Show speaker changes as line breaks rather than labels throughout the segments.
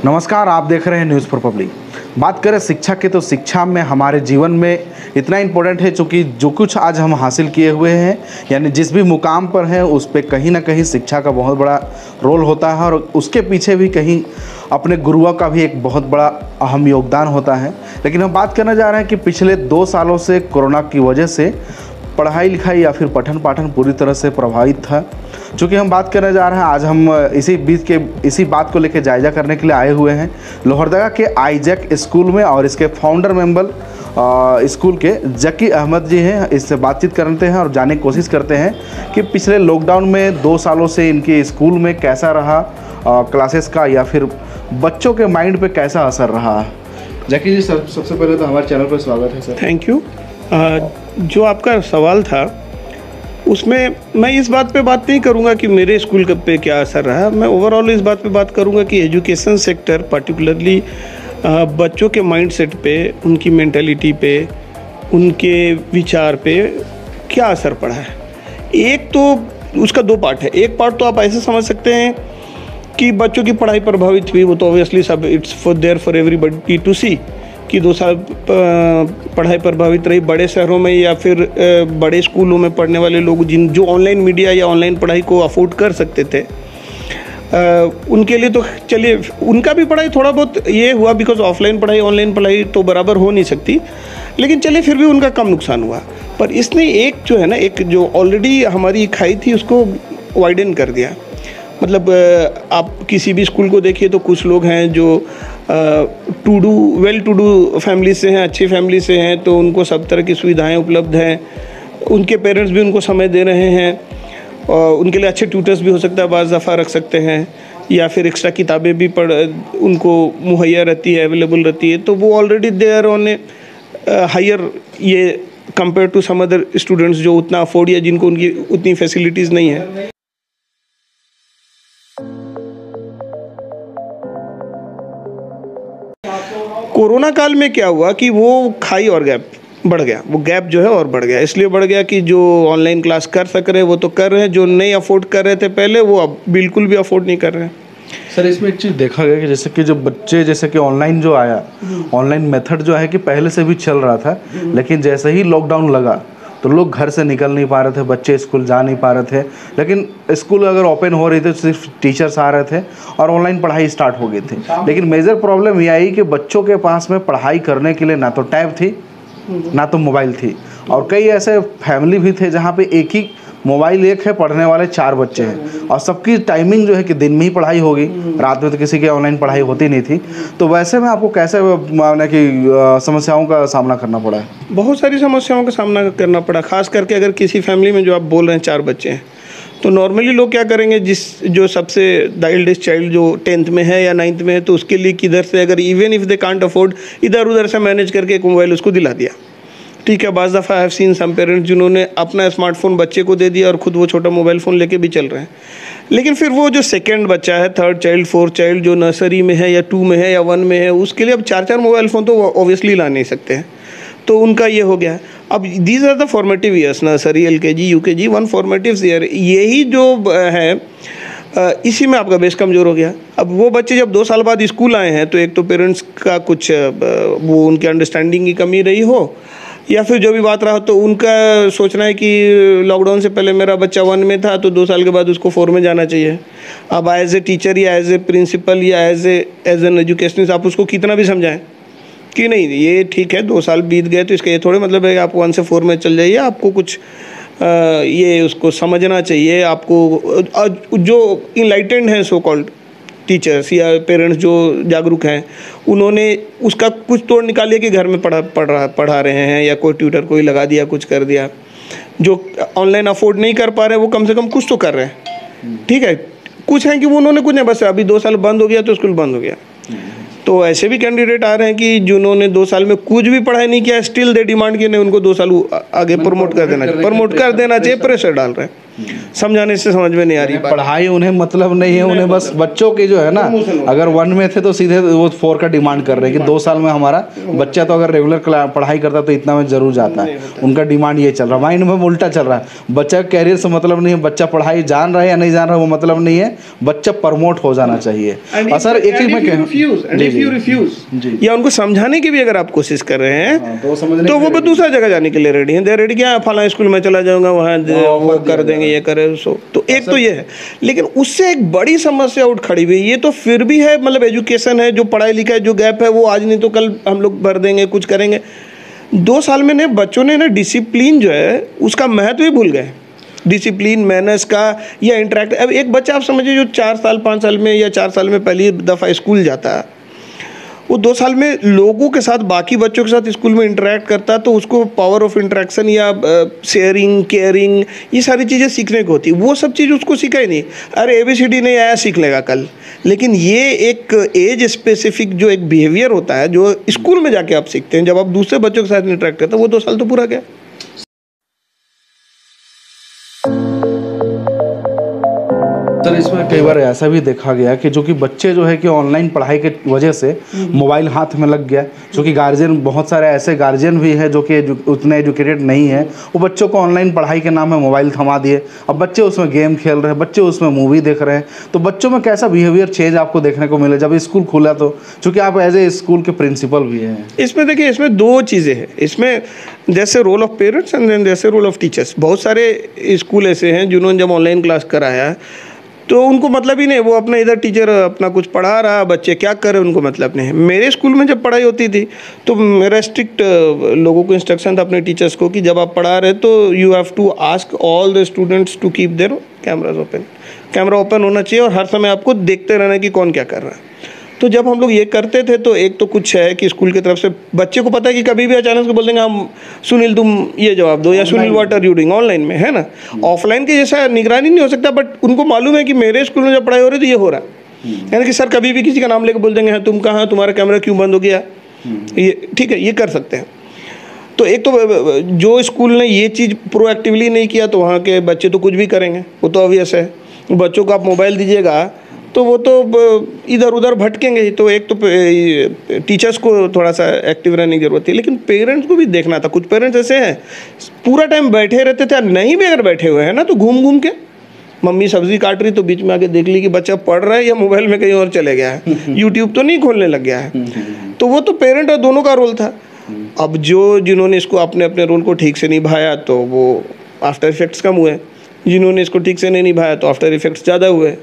नमस्कार, आप देख रहे हैं न्यूज़ फॉर पब्लिक। बात करें शिक्षा की तो शिक्षा में हमारे जीवन में इतना इम्पोर्टेंट है, चूँकि जो कुछ आज हम हासिल किए हुए हैं यानी जिस भी मुकाम पर हैं उस पे कहीं ना कहीं शिक्षा का बहुत बड़ा रोल होता है और उसके पीछे भी कहीं अपने गुरुओं का भी एक बहुत बड़ा अहम योगदान होता है। लेकिन हम बात करने जा रहे हैं कि पिछले 2 सालों से कोरोना की वजह से पढ़ाई लिखाई या फिर पठन पाठन पूरी तरह से प्रभावित था। चूँकि हम बात करने जा रहे हैं, आज हम इसी बात को लेकर जायजा करने के लिए आए हुए हैं लोहरदगा के आईजैक स्कूल में, और इसके फाउंडर मेंबर स्कूल के जकी अहमद जी हैं। इससे बातचीत करते हैं और जानने की कोशिश करते हैं कि पिछले लॉकडाउन में 2 सालों से इनके स्कूल में कैसा रहा क्लासेस का, या फिर बच्चों के माइंड पे कैसा असर रहा। जकी जी, सबसे पहले तो हमारे चैनल पर स्वागत है सर।
Thank you. जो आपका सवाल था उसमें मैं इस बात पे बात नहीं करूंगा कि मेरे स्कूल पे क्या असर रहा। मैं ओवरऑल इस बात पे बात करूंगा कि एजुकेशन सेक्टर पर्टिकुलरली बच्चों के माइंडसेट पे, उनकी मेंटालिटी पे, उनके विचार पे क्या असर पड़ा है। एक तो उसका 2 पार्ट है। एक पार्ट तो आप ऐसे समझ सकते हैं कि बच्चों की पढ़ाई प्रभावित हुई, वो तो ऑब्वियसली सब इट्स फॉर एवरीबडी टू सी कि 2 साल पढ़ाई प्रभावित रही। बड़े शहरों में या फिर बड़े स्कूलों में पढ़ने वाले लोग जो ऑनलाइन मीडिया या ऑनलाइन पढ़ाई को अफोर्ड कर सकते थे, उनके लिए तो चलिए उनका भी पढ़ाई थोड़ा बहुत ये हुआ, बिकॉज ऑफलाइन पढ़ाई ऑनलाइन पढ़ाई तो बराबर हो नहीं सकती, लेकिन चलिए फिर भी उनका कम नुकसान हुआ। पर इसने एक जो है ना, एक जो ऑलरेडी हमारी खाई थी उसको वाइडन कर दिया। मतलब आप किसी भी स्कूल को देखिए तो कुछ लोग हैं जो वेल टू डू फैमिली से हैं, अच्छी फैमिली से हैं, तो उनको सब तरह की सुविधाएं उपलब्ध हैं, उनके पेरेंट्स भी उनको समय दे रहे हैं, और उनके लिए अच्छे ट्यूटर्स भी हो सकता है बाज़ दफ़ा रख सकते हैं, या फिर एक्स्ट्रा किताबें भी उनको मुहैया रहती है, अवेलेबल रहती है, तो वो already they are on a higher ये compare to some other students जो उतना अफोर्ड या जिनको उनकी उतनी फैसिलिटीज़ नहीं है। कोरोना काल में क्या हुआ कि वो खाई और गैप बढ़ गया, वो गैप जो है और बढ़ गया। इसलिए बढ़ गया कि जो ऑनलाइन क्लास कर सक रहे वो तो कर रहे हैं, जो नहीं अफोर्ड कर रहे थे पहले वो अब बिल्कुल भी अफोर्ड नहीं कर रहे हैं।
सर, इसमें एक चीज़ देखा गया कि जैसे कि जो बच्चे, जैसे कि ऑनलाइन जो आया, ऑनलाइन मेथड जो है कि पहले से भी चल रहा था, लेकिन जैसे ही लॉकडाउन लगा तो लोग घर से निकल नहीं पा रहे थे, बच्चे स्कूल जा नहीं पा रहे थे। लेकिन स्कूल अगर ओपन हो रही थी तो सिर्फ टीचर्स आ रहे थे और ऑनलाइन पढ़ाई स्टार्ट हो गई थी। लेकिन मेजर प्रॉब्लम ये आई कि बच्चों के पास में पढ़ाई करने के लिए ना तो टैब थी ना तो मोबाइल थी, और कई ऐसे फैमिली भी थे जहाँ पे एक ही मोबाइल एक है, पढ़ने वाले 4 बच्चे हैं, और सबकी टाइमिंग जो है कि दिन में ही पढ़ाई होगी, रात में तो किसी की ऑनलाइन पढ़ाई होती नहीं थी। तो वैसे में आपको कैसे माने कि समस्याओं का सामना करना पड़ा है?
बहुत सारी समस्याओं का सामना करना पड़ा, खास करके अगर किसी फैमिली में जो आप बोल रहे हैं 4 बच्चे हैं, तो नॉर्मली लोग क्या करेंगे, जो सबसे द एल्डेस्ट चाइल्ड जो 10th में है या 9th में है, तो उसके लिए किधर से अगर even if they can't afford, इधर उधर से मैनेज करके एक मोबाइल उसको दिला दिया। ठीक है, बाज़ दफ़ा I have seen some parents जिन्होंने अपना स्मार्टफोन बच्चे को दे दिया और ख़ुद वो छोटा मोबाइल फ़ोन लेके भी चल रहे हैं। लेकिन फिर वो जो 2nd बच्चा है, 3rd चाइल्ड, 4th चाइल्ड जो नर्सरी में है या 2 में है या 1 में है, उसके लिए अब 4 मोबाइल फ़ोन तो ऑब्वियसली ला नहीं सकते हैं। तो उनका ये हो गया। अब these are the formative years, nursery, LKG, UKG, 1 formative year, यही जो है इसी में आपका बेस कमज़ोर हो गया। अब वो बच्चे जब 2 साल बाद स्कूल आए हैं, तो एक तो पेरेंट्स का कुछ वो उनके अंडरस्टैंडिंग की कमी रही हो, या फिर जो भी बात रहा, तो उनका सोचना है कि लॉकडाउन से पहले मेरा बच्चा 1 में था तो 2 साल के बाद उसको 4 में जाना चाहिए। अब एज ए टीचर या एज ए प्रिंसिपल या एज एन एजुकेशनिस्ट आप उसको कितना भी समझाएं कि नहीं ये ठीक है, 2 साल बीत गए तो इसका ये थोड़े मतलब है कि आप 1 से 4 में चल जाइए। आपको कुछ ये उसको समझना चाहिए। आपको जो इनलाइटेंड हैं सो कॉल्ड टीचर्स या पेरेंट्स जो जागरूक हैं, उन्होंने उसका कुछ तोड़ निकालिए कि घर में पढ़ा रहे हैं, या कोई ट्यूटर कोई लगा दिया, कुछ कर दिया। जो ऑनलाइन अफोर्ड नहीं कर पा रहे वो कम से कम कुछ तो कर रहे हैं। ठीक है, कुछ हैं कि वो उन्होंने कुछ नहीं, बस अभी 2 साल बंद हो गया तो स्कूल बंद हो गया। तो ऐसे भी कैंडिडेट आ रहे हैं कि जिन्होंने 2 साल में कुछ भी पढ़ाई नहीं किया, स्टिल दे डिमांड कि नहीं उनको 2 साल आगे प्रमोट कर देना चाहिए, प्रेशर डाल रहे हैं। समझाने से समझ में नहीं आ रही बात।
पढ़ाई उन्हें मतलब नहीं है, उन्हें बस बच्चों की जो है ना, अगर 1 में थे तो सीधे वो 4 का डिमांड कर रहे हैं कि 2 साल में हमारा बच्चा तो अगर रेगुलर पढ़ाई करता तो इतना में जरूर जाता है। उनका डिमांड ये चल रहा है, माइंड में उल्टा चल रहा है। बच्चा कैरियर से मतलब नहीं है, बच्चा पढ़ाई जान रहा है या नहीं जान रहा है वो मतलब नहीं है, बच्चा प्रमोट हो जाना चाहिए। और सर एक चीज मैं
कहूँ, या उनको समझाने की भी अगर आप कोशिश कर रहे हैं तो वो दूसरा जगह जाने के लिए रेडी हैं, दे रेडी क्या फला स्कूल में चला जाऊंगा, वहाँ वो कर देंगे, ये करे सो। तो एक तो ये है, लेकिन उससे एक बड़ी समस्या उठ खड़ी हुई, ये तो फिर भी है, मतलब एजुकेशन है, जो पढ़ाई लिखाई जो गैप है वो आज नहीं तो कल हम लोग भर देंगे, कुछ करेंगे। 2 साल में ने बच्चों ने ना डिसिप्लिन जो है उसका महत्व ही भूल गए, डिसिप्लिन मैनर्स का या इंटरेक्ट। अब एक बच्चा आप समझिए जो 4 साल 5 साल में या 4 साल में पहली दफ़ा स्कूल जाता है, वो 2 साल में लोगों के साथ, बाकी बच्चों के साथ स्कूल में इंटरेक्ट करता है, तो उसको पावर ऑफ इंटरेक्शन या शेयरिंग, केयरिंग, ये सारी चीज़ें सीखने को होती है। वो सब चीज़ उसको सीखा ही नहीं। अरे ABCD नहीं आया, सीख लेगा कल। लेकिन ये एक एज स्पेसिफिक जो एक बिहेवियर होता है जो स्कूल में जाके आप सीखते हैं, जब आप दूसरे बच्चों के साथ इंटरेक्ट करते हैं, वो 2 साल तो पूरा गया।
सर इसमें कई बार ऐसा भी देखा गया कि जो कि बच्चे जो है कि ऑनलाइन पढ़ाई के वजह से मोबाइल हाथ में लग गया, जो कि गार्जियन, बहुत सारे ऐसे गार्जियन भी हैं जो कि उतने एजुकेटेड नहीं है, वो बच्चों को ऑनलाइन पढ़ाई के नाम में मोबाइल थमा दिए। अब बच्चे उसमें गेम खेल रहे हैं, बच्चे उसमें मूवी देख रहे हैं। तो बच्चों में कैसा बिहेवियर चेंज आपको देखने को मिला जब स्कूल खुला? तो चूँकि आप एज ए स्कूल के प्रिंसिपल भी हैं।
इसमें देखिए, इसमें 2 चीज़ें हैं। इसमें जैसे role of parents and then जैसे रोल ऑफ टीचर्स। बहुत सारे स्कूल ऐसे हैं जिन्होंने जब ऑनलाइन क्लास कराया है तो उनको मतलब ही नहीं, वो अपना इधर टीचर अपना कुछ पढ़ा रहा, बच्चे क्या कर रहे हैं उनको मतलब नहीं है। मेरे स्कूल में जब पढ़ाई होती थी तो मेरा स्ट्रिक्ट लोगों को इंस्ट्रक्शन था अपने टीचर्स को कि जब आप पढ़ा रहे तो you have to ask all the students to keep their cameras open. Camera open होना चाहिए और हर समय आपको देखते रहना कि कौन क्या कर रहा है। तो जब हम लोग ये करते थे तो एक तो कुछ है कि स्कूल की तरफ से बच्चे को पता है कि कभी भी अचानक से बोल देंगे हम सुनील तुम ये जवाब दो, या Sunil what are you doing, online में है ना। ऑफलाइन के जैसा निगरानी नहीं हो सकता, बट उनको मालूम है कि मेरे स्कूल में जब पढ़ाई हो रही है तो ये हो रहा है। यानी कि सर कभी भी किसी का नाम लेकर बोल देंगे हाँ तुम कहाँ, तुम्हारा कैमरा क्यों बंद हो गया, ये ठीक है, ये कर सकते हैं। तो एक तो जो स्कूल ने ये चीज़ प्रोएक्टिवली नहीं किया तो वहाँ के बच्चे तो कुछ भी करेंगे, वो तो ऑब्वियस है। बच्चों को आप मोबाइल दीजिएगा तो वो तो इधर उधर भटकेंगे ही। तो एक तो टीचर्स को थोड़ा सा एक्टिव रहने की ज़रूरत थी, लेकिन पेरेंट्स को भी देखना था। कुछ पेरेंट्स ऐसे हैं पूरा टाइम बैठे रहते थे, नहीं भी अगर बैठे हुए हैं ना तो घूम घूम के मम्मी सब्जी काट रही तो बीच में आके देख ली कि बच्चा पढ़ रहा है या मोबाइल में कहीं और चले गया है, यूट्यूब तो नहीं खोलने लग गया है। तो वो तो पेरेंट और दोनों का रोल था। अब जिन्होंने इसको अपने अपने रोल को ठीक से निभाया तो वो आफ्टर इफेक्ट्स कम हुए, जिन्होंने इसको ठीक से नहीं निभाया तो आफ्टर इफेक्ट्स ज़्यादा हुए।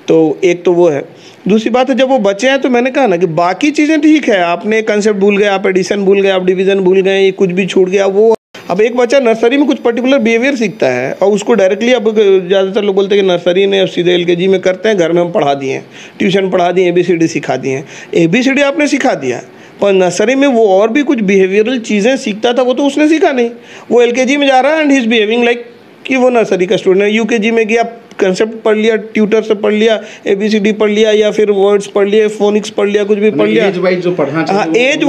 तो एक तो वो है। दूसरी बात है जब वो बचे हैं तो मैंने कहा ना कि बाकी चीज़ें ठीक है, आपने कंसेप्ट भूल गए, आप एडिशन भूल गए, आप डिवीज़न भूल गए, ये कुछ भी छूट गया। वो अब एक बच्चा नर्सरी में कुछ पर्टिकुलर बिहेवियर सीखता है और उसको डायरेक्टली, अब ज़्यादातर लोग बोलते हैं कि नर्सरी ने अब सीधे LKG में करते हैं, घर में हम पढ़ा दिए, ट्यूशन पढ़ा दिए, ABCD सिखा दिए। ABCD आपने सिखा दिया, पर नर्सरी में वो और भी कुछ बिहेवियरल चीज़ें सीखता था, वो तो उसने सीखा नहीं। वो LKG में जा रहा है and he is behaving like कि वो नर्सरी का स्टूडेंट है। UKG में गया, कंसेप्ट पढ़ लिया, ट्यूटर से पढ़ लिया, ABCD पढ़ लिया, या फिर वर्ड्स पढ़ लिए, फोनिक्स पढ़ लिया, कुछ भी पढ़ लिया।
एज वाइज जो पढ़ना चाहिए,
हाँ, एज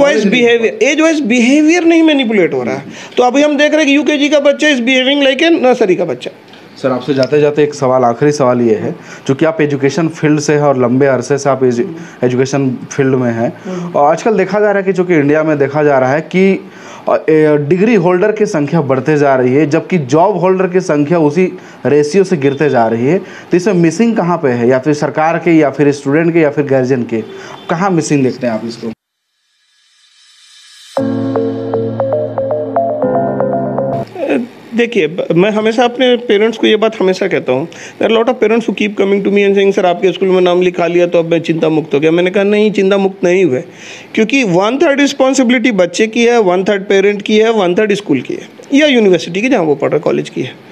वाइज बिहेवियर नहीं मैनिपुलेट हो रहा है। तो अभी हम देख रहे हैं कि UKG का बच्चा is behaving like a nursery का बच्चा।
सर आपसे जाते जाते एक सवाल, आखिरी सवाल ये है, चूँकि आप एजुकेशन फील्ड से हैं और लंबे अरसे से आप एजुकेशन फील्ड में हैं, और आजकल देखा जा रहा है कि चूँकि इंडिया में देखा जा रहा है कि डिग्री होल्डर की संख्या बढ़ते जा रही है, जबकि जॉब होल्डर की संख्या उसी रेशियो से गिरते जा रही है। तो इसमें मिसिंग कहाँ पे है, या फिर सरकार के, या फिर स्टूडेंट के, या फिर गार्जियन के, कहाँ मिसिंग देखते हैं आप इसको?
देखिए, मैं हमेशा अपने पेरेंट्स को ये बात हमेशा कहता हूँ, there are lot of parents who keep coming to me and saying sir आपके स्कूल में नाम लिखा लिया तो अब मैं चिंता मुक्त हो गया। मैंने कहा नहीं, चिंता मुक्त नहीं हुए, क्योंकि 1/3 रिस्पॉन्सिबिलिटी बच्चे की है, 1/3 पेरेंट की है, 1/3 स्कूल की है या यूनिवर्सिटी की जहाँ वो पढ़ रहा, कॉलेज की है।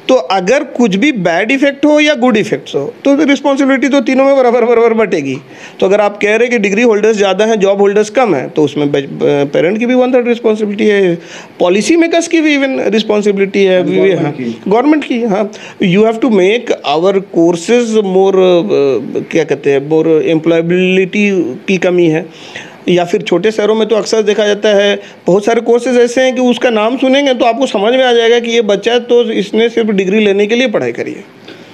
तो अगर कुछ भी बैड इफेक्ट हो या गुड इफेक्ट्स हो तो रिस्पॉन्सिबिलिटी तो तीनों में बराबर बटेगी। तो अगर आप कह रहे हैं कि डिग्री होल्डर्स ज़्यादा हैं, जॉब होल्डर्स कम हैं, तो उसमें पेरेंट की भी 1/3 रिस्पॉन्सिबिलिटी है, पॉलिसी मेकर्स की भी इवन रिस्पॉन्सिबिलिटी है, गवर्नमेंट की। हाँ, you have to make our courses more, क्या कहते हैं, मोर एम्प्लॉयबिलिटी की कमी है। या फिर छोटे शहरों में तो अक्सर देखा जाता है बहुत सारे कोर्सेज ऐसे हैं कि उसका नाम सुनेंगे तो आपको समझ में आ जाएगा कि ये बच्चा है तो इसने सिर्फ डिग्री लेने के लिए पढ़ाई करी है।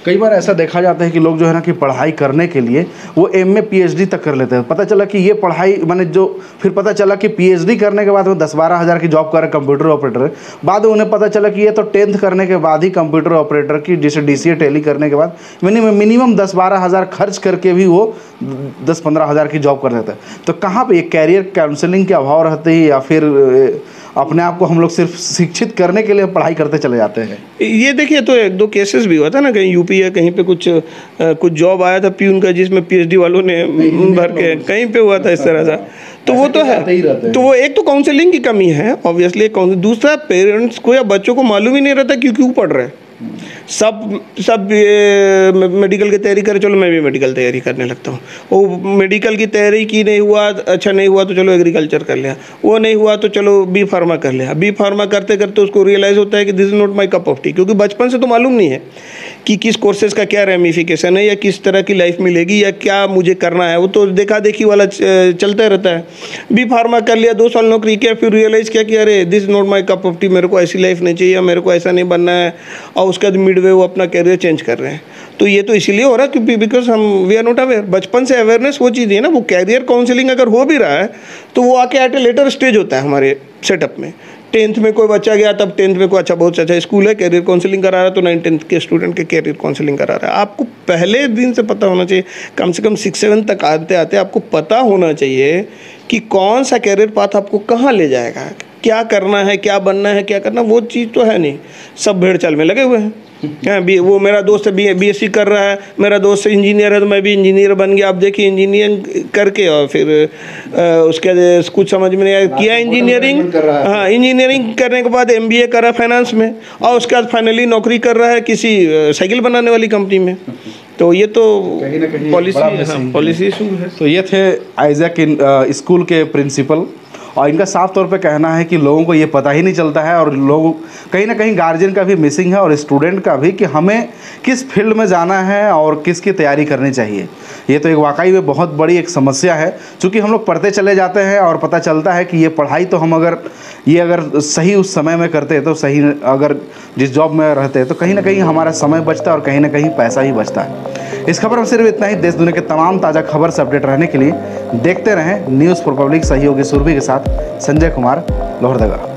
कई बार ऐसा देखा जाता है कि लोग जो है ना कि पढ़ाई करने के लिए वो एमए पीएचडी तक कर लेते हैं। पता चला कि ये पढ़ाई मैंने जो फिर पता चला कि पीएचडी करने के बाद वो 10-12 हज़ार की जॉब कर रहे कंप्यूटर ऑपरेटर है। बाद में उन्हें पता चला कि ये तो 10th करने के बाद ही कंप्यूटर ऑपरेटर की जैसे डीसीए टैली करने के बाद मिनिमम 10-12 हज़ार खर्च करके भी वो 10-15 हज़ार की जॉब कर लेता है। तो कहाँ पर ये कैरियर काउंसलिंग के अभाव रहते ही या फिर अपने आप को हम लोग सिर्फ शिक्षित करने के लिए पढ़ाई करते चले जाते हैं? ये
देखिए तो 1-2 केसेस भी हुआ था ना, कहीं यूपी या कहीं पे कुछ जॉब आया था प्यून का जिसमें पीएचडी वालों ने भर के कहीं पे हुआ था इस तरह से। तो वो तो है, तो वो एक तो काउंसलिंग की कमी है ऑब्वियसली, दूसरा पेरेंट्स को या बच्चों को मालूम ही नहीं रहता क्यों पढ़ रहे हैं। सब मेडिकल की तैयारी करे, चलो मैं भी मेडिकल तैयारी करने लगता हूँ। वो मेडिकल की तैयारी की नहीं हुआ, अच्छा नहीं हुआ तो चलो एग्रीकल्चर कर लिया, वो नहीं हुआ तो चलो बी फार्मा कर लिया। बी फार्मा करते करते उसको रियलाइज़ होता है कि this is not my cup of T, क्योंकि बचपन से तो मालूम नहीं है कि किस कोर्सेज़ का क्या रेमिफिकेशन है या किस तरह की लाइफ मिलेगी या क्या मुझे करना है। वो तो देखा देखी वाला चलता रहता है। बी फार्मा कर लिया, 2 साल नौकरी किया, फिर रियलाइज़ किया कि अरे this is not my cup of T, मेरे को ऐसी लाइफ नहीं चाहिए, मेरे को ऐसा नहीं बनना है, और उसके बाद मिडवे वो अपना कैरियर चेंज कर रहे हैं। तो ये तो इसीलिए हो रहा है क्योंकि बिकॉज हम वी आर नॉट अवेयर। बचपन से अवेयरनेस वो चीज़ है ना, वो कैरियर काउंसलिंग अगर हो भी रहा है तो वो आके एट ए लेटर स्टेज होता है हमारे सेटअप में। 10th में कोई बच्चा गया, तब 10th में कोई अच्छा बहुत अच्छा स्कूल है कैरियर काउंसलिंग करा रहा है, तो 9th-10th के स्टूडेंट के कैरियर काउंसलिंग करा रहा है। आपको पहले दिन से पता होना चाहिए, कम से कम 6-7 तक आते आते आपको पता होना चाहिए कि कौन सा कैरियर पाथ आपको कहाँ ले जाएगा, क्या करना है, क्या बनना है, क्या करना। वो चीज़ तो है नहीं, सब भेड़ चाल में लगे हुए हैं। वो मेरा दोस्त बीएससी कर रहा है, मेरा दोस्त इंजीनियर है तो मैं भी इंजीनियर बन गया। अब देखिए इंजीनियरिंग करके और फिर उसके बाद कुछ समझ में नहीं आया, किया इंजीनियरिंग, हाँ इंजीनियरिंग करने के बाद एमबीए करा फाइनेंस में, और उसके बाद फाइनली नौकरी कर रहा है किसी साइकिल बनाने वाली कंपनी में। तो ये तो
कहीं ना कहीं
पॉलिसी इशू है।
तो ये थे आइजैक स्कूल के प्रिंसिपल, और इनका साफ तौर पे कहना है कि लोगों को ये पता ही नहीं चलता है, और लोग कहीं ना कहीं गार्जियन का भी मिसिंग है और स्टूडेंट का भी, कि हमें किस फील्ड में जाना है और किसकी तैयारी करनी चाहिए। ये तो एक वाकई में बहुत बड़ी एक समस्या है, क्योंकि हम लोग पढ़ते चले जाते हैं और पता चलता है कि ये पढ़ाई तो हम अगर सही उस समय में करते तो सही, अगर जिस जॉब में रहते तो कहीं ना कहीं हमारा समय बचता है और कहीं ना कहीं पैसा ही बचता है। इस खबर में सिर्फ इतना ही। देश दुनिया के तमाम ताज़ा खबर से अपडेट रहने के लिए देखते रहें न्यूज़ फॉर पब्लिक। सहयोगी सुरभि के साथ संजय कुमार, लोहरदगा।